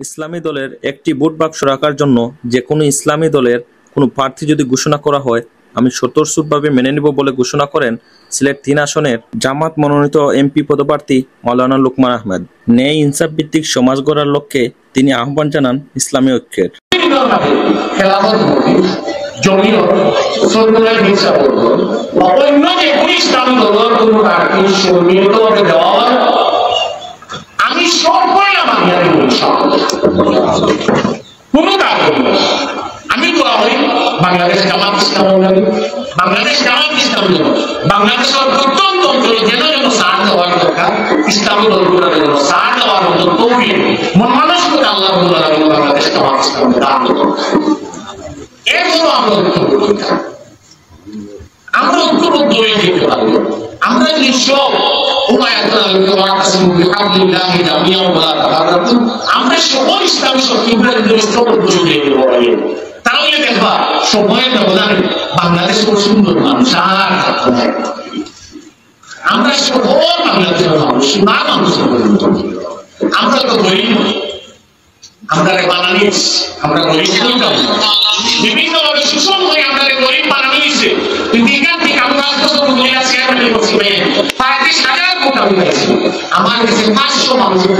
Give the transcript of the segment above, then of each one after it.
ইসলামী দলের একটি ভোট বাক্স রাখার জন্য যে কোনো ইসলামী দলের কোনো প্রার্থী যদি ঘোষণা করা হয় আমি স্বতঃস্ফূর্তভাবে মেনে নেব বলে ঘোষণা করেন সিলেট 3 আসনের জামাত মনোনীত এমপি পদপ্রার্থী মাওলানা লোকমান আহমেদ। ন্যায় ইনসাফ ভিত্তিক সমাজ গড়ার লক্ষ্যে তিনি আহ্বান জানান ইসলামী ঐক্যের। আমি বলা হয় বাংলাদেশ জামাত ইসলাম, বাংলাদেশ জামাত ইসলাম বাংলাদেশের প্রত্যন্ত অঞ্চলে যেন যেন সার দেওয়ার দরকার, ইসলামী দলগুলো যেন সার দেওয়ার মতো তৌফিক মন মানসিকতা আল্লাহ বাংলাদেশ জামাত ইসলাম দান করুন। এর জন্য আমরা ঐক্যবদ্ধ হয়ে যেতে পারবো। আমরা যদি সব আমরা সকল ইসলামী শক্তিগুলো ঐক্যবদ্ধ হয়ে যেতে পারি, তাহলে দেখবা সময়ের ব্যবধানে বাংলাদেশ খুব সুন্দর মানুষ আর আমরা সকল বাংলাদেশের মানুষ না মানুষের আমরা তো গরিব, আমরা বানানিস, আমরা গরিব বিভিন্ন ভাবে শোষণ হয়ে আমরা গরিব বানানিয়েছে। কিন্তু এখান থেকে আমরা আমার কাছে 500 মানুষের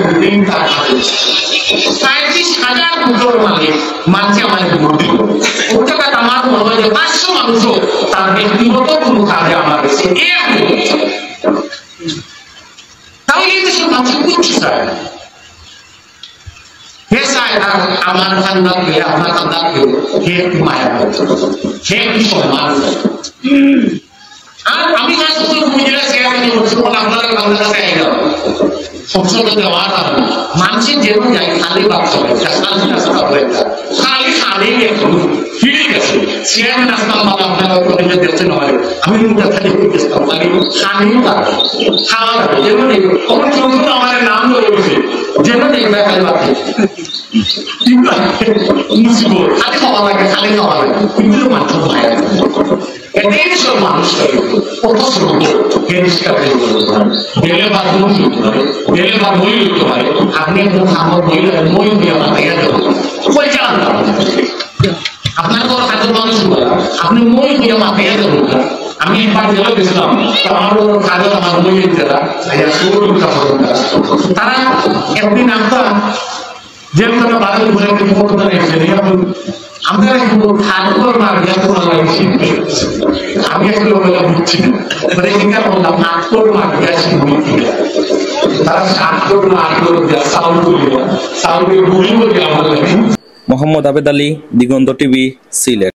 35,000 কোটি মালিক মানছে আমাদের ভোট দিল। ওটা আমার মনে হয় যে 500 মানুষও তার ব্যক্তিগত কোনো কাজে আমার কাছে তাহলে এই দেশের মানুষ করতে চায় আমার কান্দাকে আপনার কান্দাকে হে একটু মায়া হে একটু সম্মান। আর আমি সংসদে দেওয়ার মানুষের যেমন যায় খালি বাক্স খালি খালি ফিরে গেছে চেয়ারম্যান আসলাম বাবা আপনার দেখতে নয় আমি খালি খালি খাওয়া যেমন সংসদ আমাদের নাম রয়েছে যেন দেখবে খালি বাক্স খালি খাওয়া লাগে খালি খাওয়া লাগে কিন্তু মাত্র ভাইয়া এটাই সব মানুষ কত সুন্দর গেলে বা গেলে বা বই লিখতে পারে। আপনি আমার বই দিয়ে মাথায় বই চালান আপনার কোনো কাজের মানুষ আপনি মই দিয়ে মাথায় দেবেন। আমি একবার জেলে গেছিলাম, আমার কাজের আমার বই লিখতে তারা একদিন আমরা যেমন বাড়ি ঘুরে আমরা ঠাকুর মার আমি আসলে বুঝছি না বললাম ঠাকুর মার তারা ঠাকুর মার চাউল গুলি বলে আমার মোহাম্মদ আবেদ আলী, দিগন্ত টিভি, সিলেট।